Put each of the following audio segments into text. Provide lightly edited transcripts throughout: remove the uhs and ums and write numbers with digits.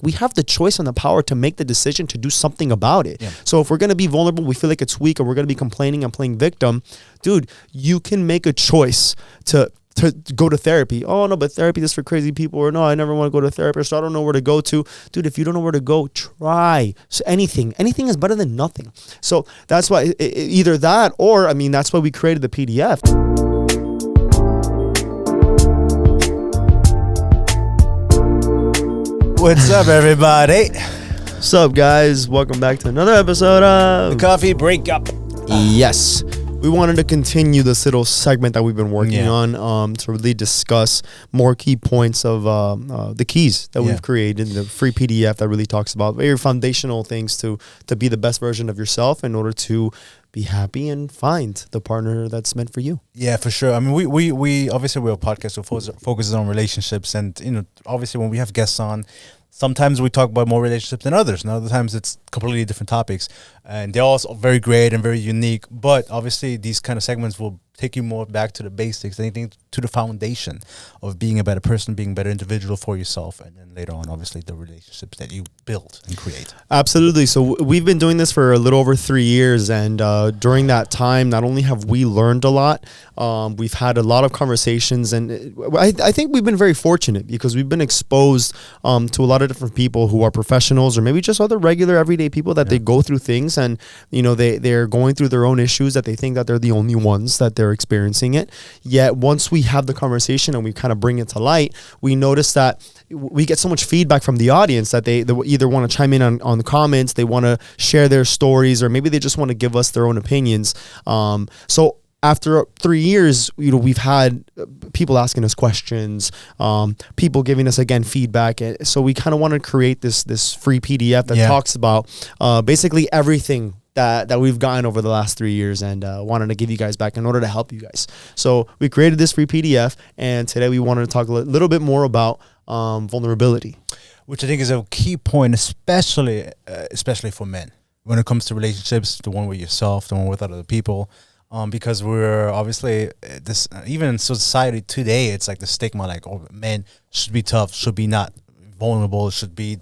we have the choice and the power to make the decision to do something about it. Yeah. So if we're going to be vulnerable, we feel like it's weak, or we're going to be complaining and playing victim, dude, you can make a choice to go to therapy. Oh, no, but therapy is for crazy people. Or no, I never want to go to therapy, so I don't know where to go to. Dude, if you don't know where to go, try. So anything is better than nothing. So that's why either that, or, I mean, that's why we created the PDF. What's up, everybody? What's up, guys? Welcome back to another episode of The Coffee Breakup. Yes. We wanted to continue this little segment that we've been working on to really discuss more key points of the keys that we've created, the free PDF that really talks about very foundational things to be the best version of yourself in order to be happy and find the partner that's meant for you. Yeah, for sure. I mean, we obviously we're a podcast that focuses on relationships, and obviously when we have guests on, sometimes we talk about more relationships than others, and other times it's completely different topics, and they're all very great and very unique. But obviously, these kind of segments will take you more back to the basics, anything to the foundation of being a better person, being a better individual for yourself, and then later on, obviously, the relationships that you build and create. Absolutely. So we've been doing this for a little over 3 years, and during that time, not only have we learned a lot, we've had a lot of conversations, and I think we've been very fortunate because we've been exposed to a lot of different people who are professionals or maybe just other regular everyday people that they go through things, and they're going through their own issues, that they think that they're the only ones that they're experiencing it. Yet once we have the conversation and we kind of bring it to light, we notice that we get so much feedback from the audience that they either want to chime in on the comments, they want to share their stories, or maybe they just want to give us their own opinions. So after 3 years, we've had people asking us questions, people giving us, again, feedback. So we kind of want to create this free PDF that talks about basically everything that we've gotten over the last 3 years, and wanted to give you guys back in order to help you guys. So we created this free PDF, and today we wanted to talk a little bit more about vulnerability, which I think is a key point, especially for men when it comes to relationships, the one with yourself, the one with other people. Because we're obviously this, even in society today, it's like the stigma, like, oh, men should be tough, should be not vulnerable, should be,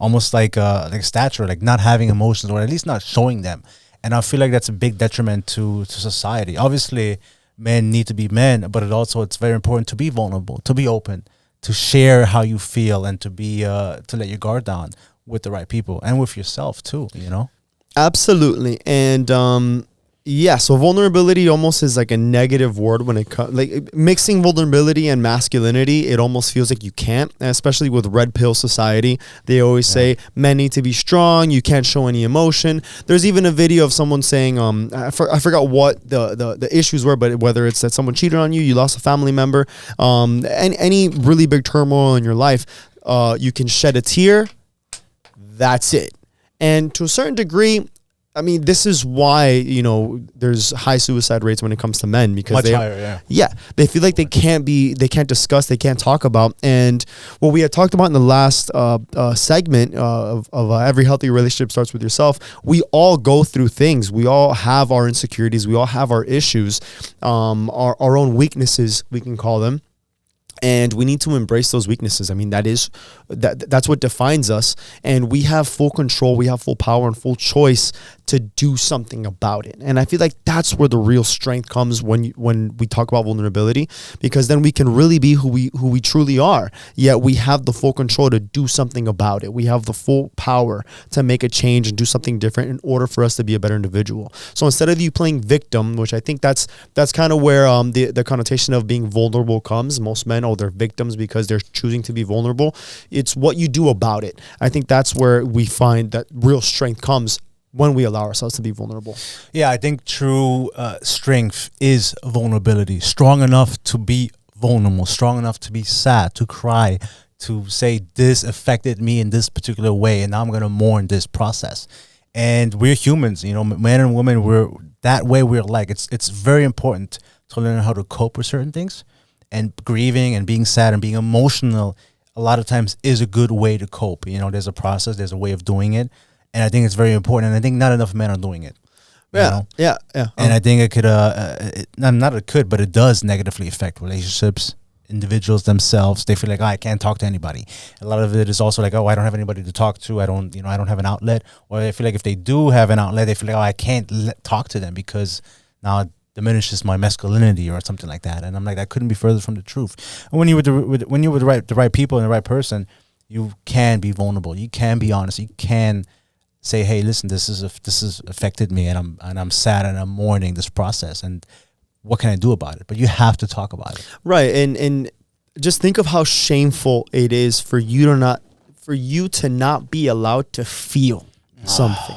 almost like a stature, like not having emotions, or at least not showing them. And I feel like that's a big detriment to society. Obviously, men need to be men, but it's very important to be vulnerable, to be open, to share how you feel, and to be to let your guard down with the right people and with yourself too. Absolutely. And so vulnerability almost is like a negative word when it comes, like mixing vulnerability and masculinity. It almost feels like you can't, especially with red pill society. They always say men need to be strong. You can't show any emotion. There's even a video of someone saying, I forgot what the issues were, but whether it's that someone cheated on you, you lost a family member, and any really big turmoil in your life, you can shed a tear. That's it. And to a certain degree, I mean, this is why, there's high suicide rates when it comes to men, because much higher, they feel like they can't discuss, they can't talk about. And what we had talked about in the last segment of every healthy relationship starts with yourself. We all go through things. We all have our insecurities. We all have our issues, our own weaknesses, we can call them. And we need to embrace those weaknesses. I mean, that's what defines us. And we have full control, we have full power and full choice to do something about it. And I feel like that's where the real strength comes when we talk about vulnerability, because then we can really be who we truly are. Yet we have the full control to do something about it. We have the full power to make a change and do something different in order for us to be a better individual. So instead of you playing victim, which I think that's kind of where the connotation of being vulnerable comes. Most men, they're victims because they're choosing to be vulnerable. It's what you do about it. I think that's where we find that real strength comes, when we allow ourselves to be vulnerable. Yeah, I think true strength is vulnerability. Strong enough to be vulnerable, strong enough to be sad, to cry, to say this affected me in this particular way, and now I'm going to mourn this process. And we're humans, men and women, we're that way. We're like, it's very important to learn how to cope with certain things. And grieving and being sad and being emotional a lot of times is a good way to cope. There's a process, there's a way of doing it. And I think it's very important. And I think not enough men are doing it. Yeah. And I think it could, not it could, but it does negatively affect relationships. individuals themselves, they feel like, oh, I can't talk to anybody. A lot of it is also like, oh, I don't have anybody to talk to. I don't have an outlet. Or they feel like if they do have an outlet, they feel like, oh, I can't talk to them because now it diminishes my masculinity or something like that. And I'm like, that couldn't be further from the truth. And when you're with the right people and the right person, you can be vulnerable. You can be honest. You can say, hey, listen, this has affected me, and I'm sad and I'm mourning this process, and what can I do about it? But you have to talk about it. Right. And just think of how shameful it is for you to not be allowed to feel something.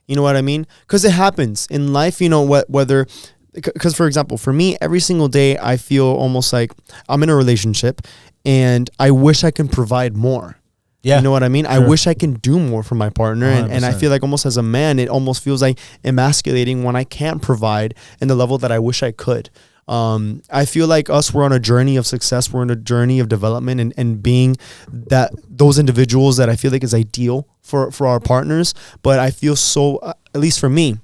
You know what I mean? Because it happens in life, whether, because for example, for me, every single day I feel almost like I'm in a relationship and I wish I can provide more. Yeah. You know what I mean? Sure. I wish I can do more for my partner. And I feel like almost as a man, it almost feels like emasculating when I can't provide in the level that I wish I could. I feel like we're on a journey of success. We're on a journey of development and being those individuals that I feel like is ideal for our partners. But I feel so, at least for me,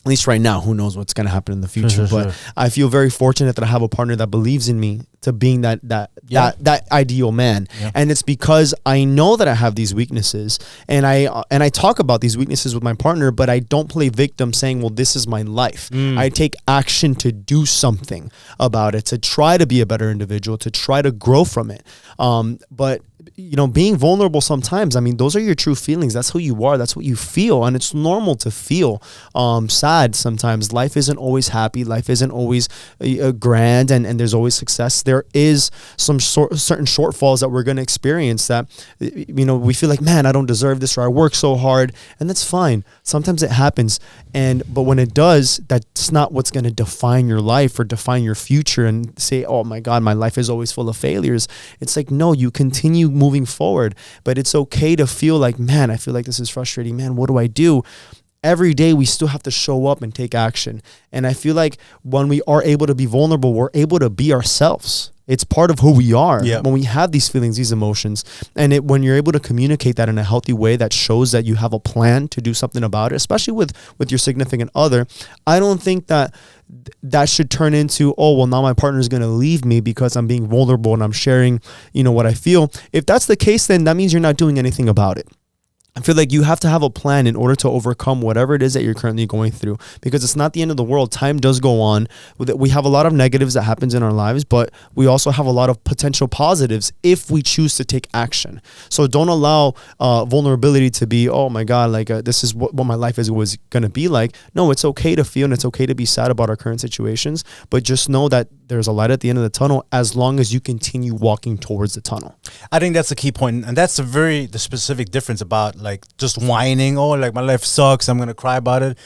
at least right now, who knows what's going to happen in the future. But I feel very fortunate that I have a partner that believes in me to being that ideal man. Yeah. And it's because I know that I have these weaknesses, and I talk about these weaknesses with my partner, but I don't play victim saying, well, this is my life. I take action to do something about it, to try to be a better individual, to try to grow from it. But being vulnerable sometimes, I mean, those are your true feelings. That's who you are. That's what you feel. And it's normal to feel sad sometimes. Life isn't always happy. Life isn't always grand, and there's always success. There is some certain shortfalls that we're going to experience that, we feel like, man, I don't deserve this, or I work so hard, and that's fine. Sometimes it happens. But when it does, that's not what's going to define your life or define your future and say, oh my God, my life is always full of failures. It's like, no, you continue moving forward, but it's okay to feel like, man, I feel like this is frustrating. Man, what do I do? Every day we still have to show up and take action. And I feel like when we are able to be vulnerable, we're able to be ourselves. It's part of who we are. Yep. When we have these feelings, these emotions, and when you're able to communicate that in a healthy way that shows that you have a plan to do something about it, especially with your significant other, I don't think that should turn into, oh, well, now my partner is going to leave me because I'm being vulnerable and I'm sharing, what I feel. If that's the case, then that means you're not doing anything about it. I feel like you have to have a plan in order to overcome whatever it is that you're currently going through, because it's not the end of the world. Time does go on. We have a lot of negatives that happens in our lives, but we also have a lot of potential positives if we choose to take action. So don't allow vulnerability to be, oh my God, like this is what my life is always going to be like. No, it's okay to feel and it's okay to be sad about our current situations, but just know that there's a light at the end of the tunnel as long as you continue walking towards the tunnel. I think that's the key point, and that's the specific difference about like just whining, oh, like my life sucks, I'm gonna cry about it,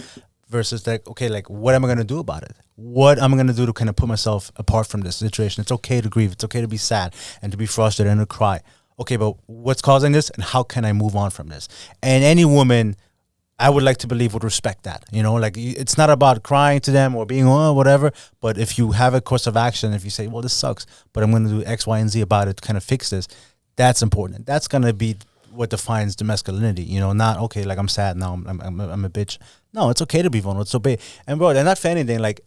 versus like, okay, like what am I gonna do about it? What am I gonna do to kind of put myself apart from this situation? It's okay to grieve, it's okay to be sad and to be frustrated and to cry. Okay, but what's causing this, and how can I move on from this? And any woman, I would like to believe, would respect that. Like it's not about crying to them or being whatever, but if you have a course of action, if you say, well, this sucks, but I'm going to do X, Y, and Z about it to kind of fix this, that's important. That's going to be what defines the masculinity, not, okay, like I'm sad now, I'm a bitch. No, it's okay to be vulnerable. It's okay. And bro, and not for anything, like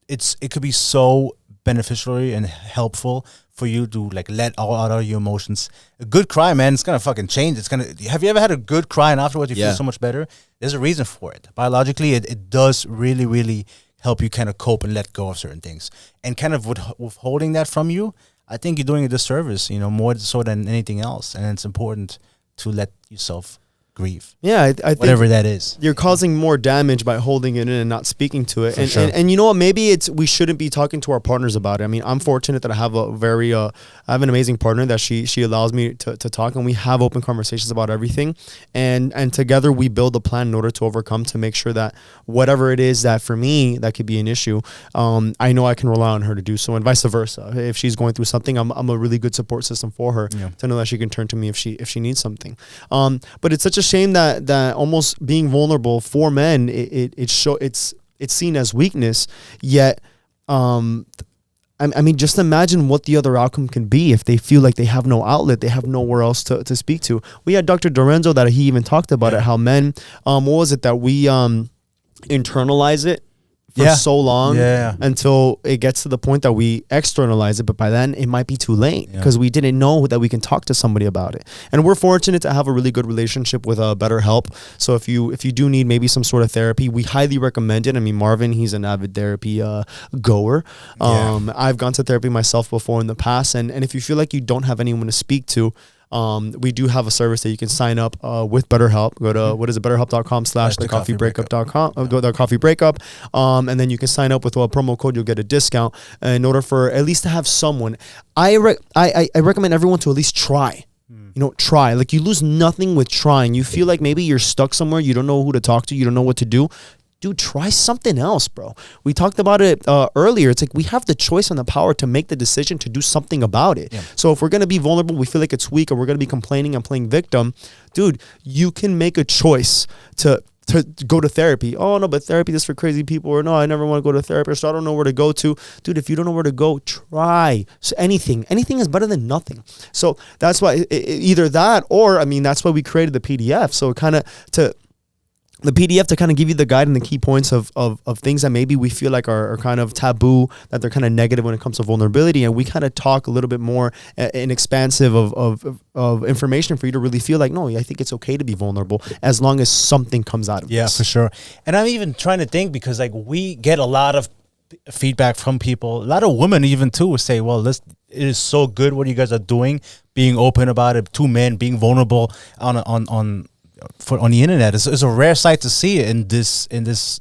it could be so beneficial and helpful for you to like let all out of your emotions. A good cry, man, it's gonna fucking change. Have you ever had a good cry and afterwards you feel so much better? There's a reason for it. Biologically, it does really, really help you kind of cope and let go of certain things. And kind of withholding that from you, I think you're doing a disservice, more so than anything else. And it's important to let yourself grieve. Yeah, I think whatever that is. You're causing more damage by holding it in and not speaking to it. And, sure. and you know what? Maybe we shouldn't be talking to our partners about it. I mean, I'm fortunate that I have I have an amazing partner that she allows me to talk, and we have open conversations about everything. And together we build a plan in order to overcome, to make sure that whatever it is that for me that could be an issue, I know I can rely on her to do so, and vice versa. If she's going through something, I'm a really good support system for her to know that she can turn to me if she needs something. But it's such a shame that almost being vulnerable for men, it's seen as weakness. Yet, I mean, just imagine what the other outcome can be if they feel like they have no outlet, they have nowhere else to speak to. We had Dr. Dorenzo that he even talked about it, how men, what was it that we internalize it for so long Yeah. until it gets to the point that we externalize it. But by then it might be too late because we didn't know that we can talk to somebody about it. And we're fortunate to have a really good relationship with BetterHelp. So if you do need maybe some sort of therapy, we highly recommend it. I mean, Marvin, he's an avid therapy goer. I've gone to therapy myself before in the past. And if you feel like you don't have anyone to speak to, we do have a service that you can sign up with BetterHelp. Go to betterhelp.com/thecoffeebreakup.com. Go to Coffee Breakup, and then you can sign up with a promo code. You'll get a discount in order for at least to have someone. I recommend everyone to at least try. You know, try. Like, you lose nothing with trying. You feel like maybe you're stuck somewhere. You don't know who to talk to. You don't know what to do. Dude, try something else, bro. We talked about it earlier. It's like we have the choice and the power to make the decision to do something about it. Yeah. So if we're going to be vulnerable, we feel like it's weak, or we're going to be complaining and playing victim, dude, you can make a choice to go to therapy. Oh, no, but therapy is for crazy people. Or no, I never want to go to therapy, so I don't know where to go to. Dude, if you don't know where to go, try. So anything is better than nothing. So that's why either that, or, I mean, that's why we created the PDF. So kind of the PDF to kind of give you the guide and the key points of things that maybe we feel like are kind of taboo, that they're kind of negative when it comes to vulnerability. And we kind of talk a little bit more and expansive of information for you to really feel like, no, I think it's okay to be vulnerable as long as something comes out of this. Yeah, for sure. And I'm even trying to think, because like we get a lot of feedback from people, a lot of women even too, will say, well, it is so good what you guys are doing, being open about it, two men being vulnerable on the internet. It's a rare sight to see it in this this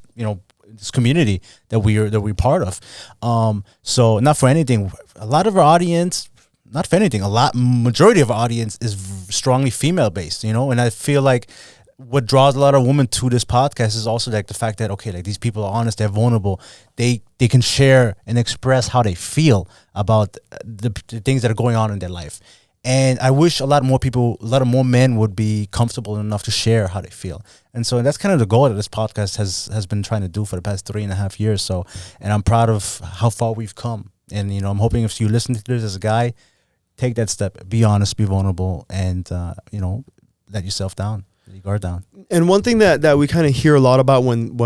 community that we're part of. So not for anything, a lot of our audience, majority of our audience is strongly female based, and I feel like what draws a lot of women to this podcast is also like the fact that, okay, like these people are honest, they're vulnerable, they can share and express how they feel about the things that are going on in their life. And I wish a lot more men would be comfortable enough to share how they feel. And so that's kind of the goal that this podcast has been trying to do for the past 3.5 years. So, and I'm proud of how far we've come. And, I'm hoping if you listen to this as a guy, take that step, be honest, be vulnerable, and, let yourself down. You guard down. And one thing that we kind of hear a lot about when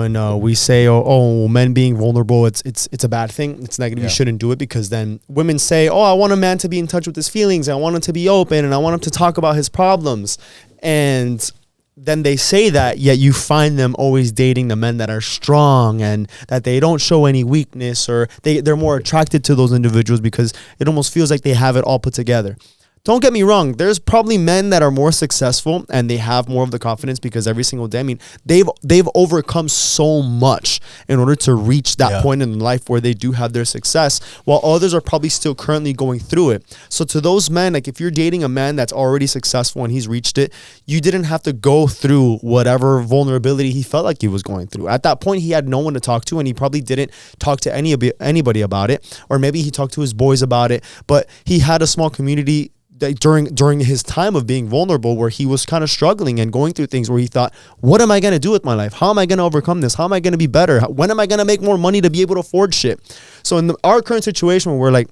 we say, oh, men being vulnerable, it's a bad thing. It's negative. Yeah. You shouldn't do it, because then women say, oh, I want a man to be in touch with his feelings. I want him to be open, and I want him to talk about his problems. And then they say that, yet you find them always dating the men that are strong and that they don't show any weakness, or they're more attracted to those individuals because it almost feels like they have it all put together. Don't get me wrong. There's probably men that are more successful and they have more of the confidence because every single day, I mean, they've overcome so much in order to reach that point in life where they do have their success, while others are probably still currently going through it. So to those men, like if you're dating a man that's already successful and he's reached it, you didn't have to go through whatever vulnerability he felt like he was going through. At that point, he had no one to talk to, and he probably didn't talk to anybody about it, or maybe he talked to his boys about it, but he had a small community during his time of being vulnerable, where he was kind of struggling and going through things where he thought, what am I going to do with my life? How am I going to overcome this? How am I going to be better? When am I going to make more money to be able to afford shit? So in our current situation where we're like,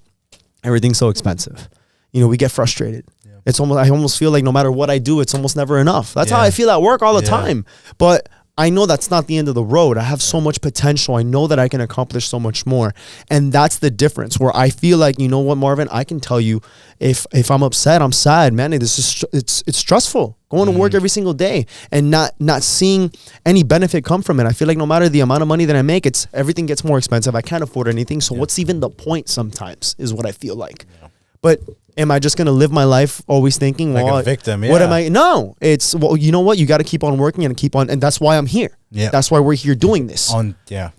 everything's so expensive, we get frustrated. Yeah. I almost feel like no matter what I do, it's almost never enough. That's how I feel at work all the time. But I know that's not the end of the road. I have so much potential. I know that I can accomplish so much more. And that's the difference, where I feel like, you know what, Marvin, I can tell you if I'm upset, I'm sad, man. It's stressful going to work every single day and not seeing any benefit come from it. I feel like no matter the amount of money that I make, everything gets more expensive. I can't afford anything. So what's even the point sometimes is what I feel like. Yeah. But am I just going to live my life always thinking, like a victim? What am I? No, it's, well, you know what? You got to keep on working and keep on. And that's why I'm here. Yeah. That's why we're here doing this.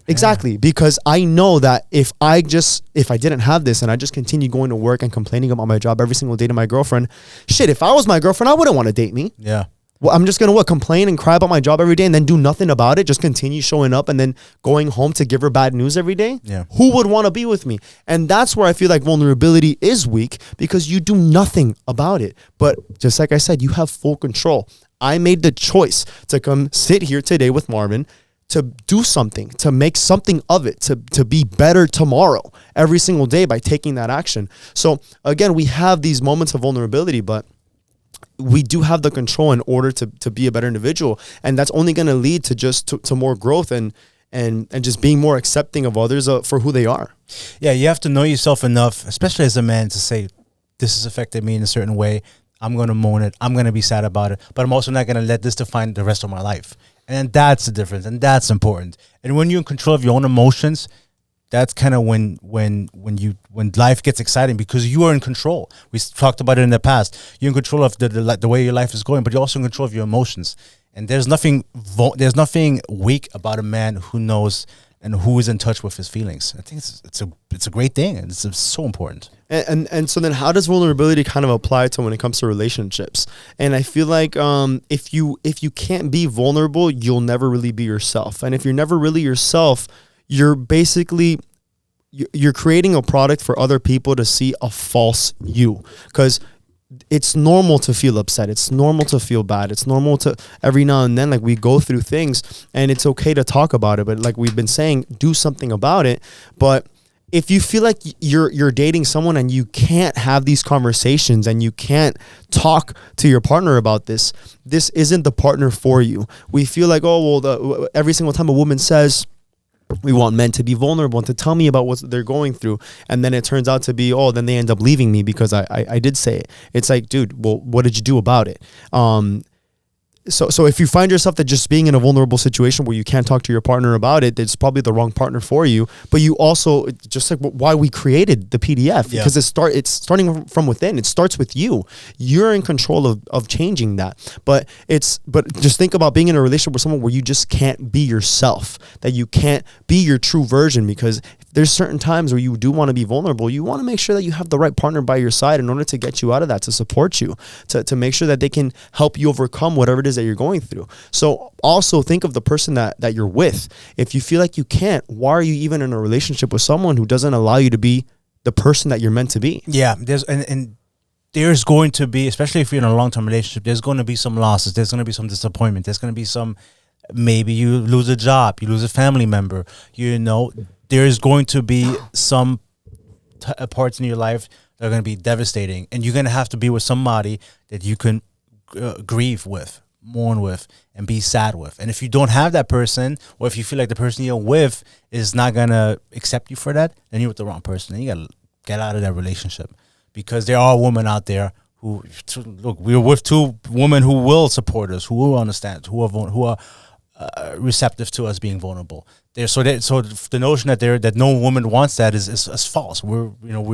Exactly. Because I know that if I didn't have this and I just continue going to work and complaining about my job every single day to my girlfriend, if I was my girlfriend, I wouldn't want to date me. Yeah. Well, I'm just going to complain and cry about my job every day and then do nothing about it. Just continue showing up and then going home to give her bad news every day. Yeah. Who would want to be with me? And that's where I feel like vulnerability is weak, because you do nothing about it. But just like I said, you have full control. I made the choice to come sit here today with Marvin, to do something, to make something of it, to be better tomorrow every single day by taking that action. So again, we have these moments of vulnerability, but we do have the control in order to be a better individual. And that's only going to lead to more growth and and just being more accepting of others for who they are. Yeah, you have to know yourself enough, especially as a man, to say, this has affected me in a certain way. I'm going to moan it. I'm going to be sad about it. But I'm also not going to let this define the rest of my life. And that's the difference. And that's important. And when you're in control of your own emotions, that's kind of when life gets exciting, because you are in control. We talked about it in the past. You're in control of the way your life is going, but you're also in control of your emotions. And there's nothing weak about a man who knows and who is in touch with his feelings. I think it's a great thing, and it's so important. And so then, how does vulnerability kind of apply to when it comes to relationships? And I feel like if you can't be vulnerable, you'll never really be yourself. And if you're never really yourself, you're basically you're creating a product for other people to see a false you. Because it's normal to feel upset. It's normal to feel bad. It's normal to every now and then, like, we go through things, and it's okay to talk about it. But like we've been saying, do something about it. But if you feel like you're dating someone and you can't have these conversations and you can't talk to your partner about this isn't the partner for you. We feel like, oh, well, every single time a woman says, we want men to be vulnerable and to tell me about what they're going through, and then it turns out to be, oh, then they end up leaving me because I did say it. It's like, dude, well, what did you do about it? So if you find yourself that just being in a vulnerable situation where you can't talk to your partner about it, it's probably the wrong partner for you. But you also, just like why we created the PDF, because it's starting from within. It starts with you. You're in control of changing that. But just think about being in a relationship with someone where you just can't be yourself, that you can't be your true version, because there's certain times where you do want to be vulnerable. You want to make sure that you have the right partner by your side in order to get you out of that, to support you, to make sure that they can help you overcome whatever it is that you're going through. So also think of the person that you're with. If you feel like you can't, why are you even in a relationship with someone who doesn't allow you to be the person that you're meant to be? Yeah, there's going to be, especially if you're in a long-term relationship, there's going to be some losses. There's going to be some disappointment. There's going to be some, maybe you lose a job, you lose a family member, there's going to be some parts in your life that are going to be devastating, and you're going to have to be with somebody that you can grieve with, mourn with, and be sad with. And if you don't have that person, or if you feel like the person you're with is not going to accept you for that, then you're with the wrong person, and you got to get out of that relationship. Because there are women out there who, look, we're with two women who will support us, who will understand, who are receptive to us being vulnerable. So the notion that no woman wants that is false. We're in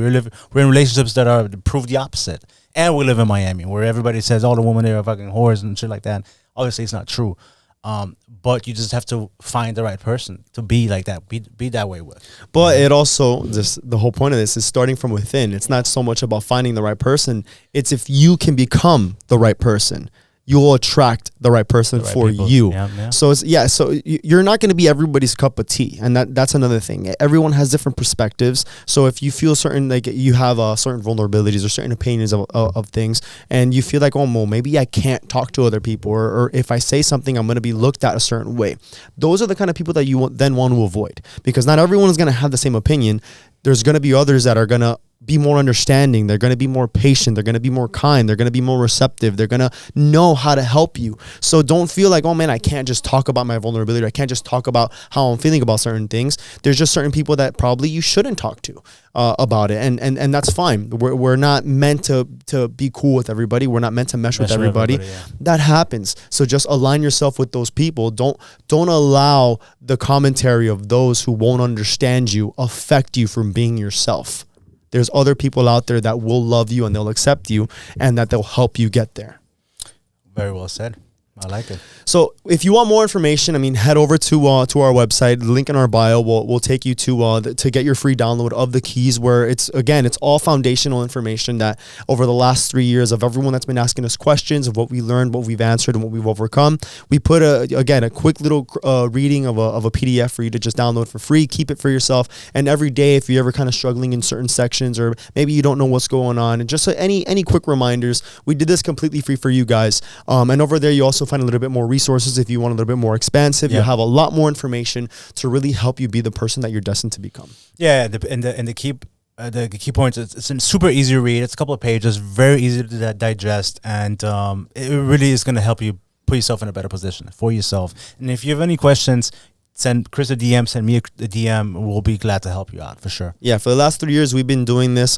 relationships that are prove the opposite, and we live in Miami where everybody says all the women there are fucking whores and shit like that. Obviously, it's not true. But you just have to find the right person to be like that, be that way with. But it also, the whole point of this is starting from within. It's not so much about finding the right person. It's if you can become the right person, you will attract the right person for you. Yeah. So so you're not going to be everybody's cup of tea, and that's another thing. Everyone has different perspectives. So if you feel certain, like you have certain vulnerabilities or certain opinions of things, and you feel like, oh, well, maybe I can't talk to other people, or if I say something, I'm going to be looked at a certain way. Those are the kind of people that you then want to avoid, because not everyone is going to have the same opinion. There's going to be others that are going to be more understanding. They're going to be more patient. They're going to be more kind. They're going to be more receptive. They're going to know how to help you. So don't feel like, oh man, I can't just talk about my vulnerability. I can't just talk about how I'm feeling about certain things. There's just certain people that probably you shouldn't talk to about it. And that's fine. We're not meant to be cool with everybody. We're not meant to mesh with everybody. That happens. So just align yourself with those people. Don't allow the commentary of those who won't understand you affect you from being yourself. There's other people out there that will love you and they'll accept you and that they'll help you get there. Very well said. I like it. So if you want more information, head over to our website. The link in our bio will take you to get your free download of the keys, where it's all foundational information that over the last 3 years of everyone that's been asking us questions of what we learned, what we've answered, and what we've overcome. We put a quick little reading of a PDF for you to just download for free. Keep it for yourself. And every day, if you're ever kind of struggling in certain sections, or maybe you don't know what's going on, and just any quick reminders, we did this completely free for you guys. And over there, you also find a little bit more resources if you want a little bit more expansive. You'll have a lot more information to really help you be the person that you're destined to become. Yeah, the key points, it's a super easy to read. It's a couple of pages, very easy to digest, and it really is going to help you put yourself in a better position for yourself. And if you have any questions, send Chris a DM, send me a DM. We'll be glad to help you out for sure. Yeah, for the last 3 years, we've been doing this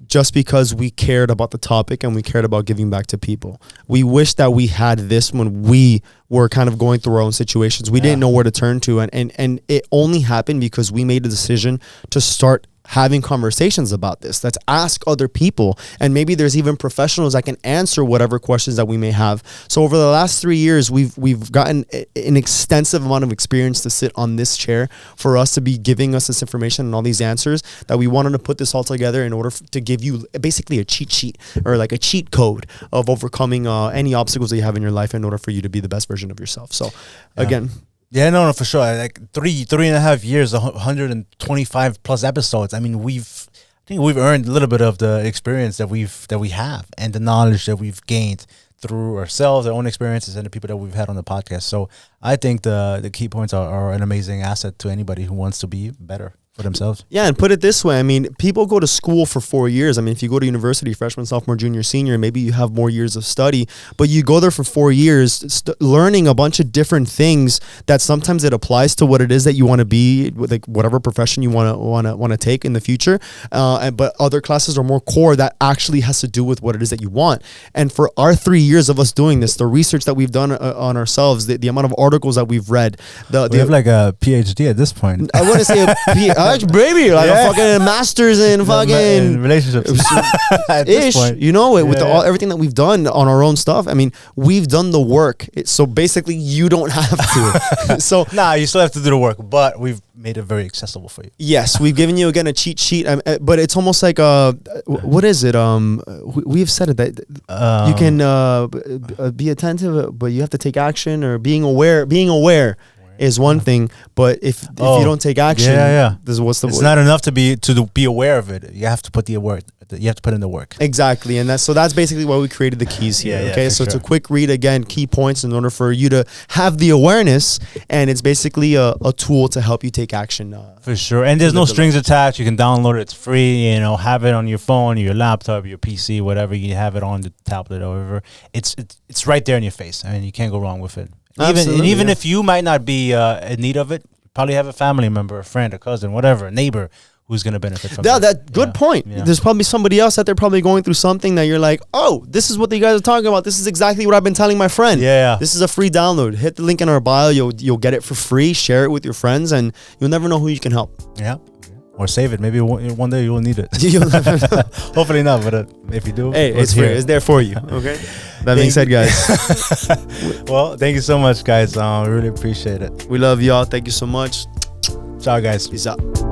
just because we cared about the topic and we cared about giving back to people. We wish that we had this when we were kind of going through our own situations. We didn't know where to turn to. And it only happened because we made a decision to start having conversations about this. Let's ask other people, and maybe there's even professionals that can answer whatever questions that we may have. So over the last 3 years, we've gotten an extensive amount of experience to sit on this chair for us to be giving us this information and all these answers, that we wanted to put this all together in order to give you basically a cheat sheet, or like a cheat code of overcoming any obstacles that you have in your life in order for you to be the best version of yourself. So again, yeah, no, for sure. Like 3.5 years, 125 plus episodes. I mean, I think we've earned a little bit of the experience that we have, and the knowledge that we've gained through ourselves, our own experiences, and the people that we've had on the podcast. So I think the key points are an amazing asset to anybody who wants to be better for themselves. Yeah, and put it this way. I mean, people go to school for 4 years. I mean, if you go to university, freshman, sophomore, junior, senior, maybe you have more years of study, but you go there for 4 years learning a bunch of different things that sometimes it applies to what it is that you want to be, like whatever profession you want to take in the future. But other classes are more core that actually has to do with what it is that you want. And for our 3 years of us doing this, the research that we've done on ourselves, the amount of articles that we've read, we have like a PhD at this point. I want to say baby, like a fucking master's in fucking relationships at this point. You know, with everything that we've done on our own stuff. I mean, we've done the work, so basically you don't have to. So you still have to do the work, but we've made it very accessible for you. Yes, we've given you again a cheat sheet, but it's almost like what is it? We've said it that you can be attentive, but you have to take action, or being aware. Being aware is one thing, but if you don't take action, this is what's the it's not enough to be aware of it. You have to put you have to put in the work. Exactly, and that's basically why we created the keys here. Okay, so it's a quick read, again, key points in order for you to have the awareness, and it's basically a tool to help you take action. For sure, and there's no strings attached. You can download it; it's free. You know, have it on your phone, your laptop, your PC, whatever. You have it on the tablet, or whatever. It's right there in your face. I mean, you can't go wrong with it. Even if you might not be in need of it, you probably have a family member, a friend, a cousin, whatever, a neighbor who's going to benefit from it. That good point. Yeah. There's probably somebody else that they're probably going through something that you're like, oh, this is what you guys are talking about. This is exactly what I've been telling my friend. Yeah. This is a free download. Hit the link in our bio. You'll get it for free. Share it with your friends, and you'll never know who you can help. Yeah. Or save it. Maybe one day you'll need it. Hopefully not, but if you do, hey, it's free. It's there for you. Okay. That being said, guys. Well, thank you so much, guys. We really appreciate it. We love y'all. Thank you so much. Ciao, guys. Peace out.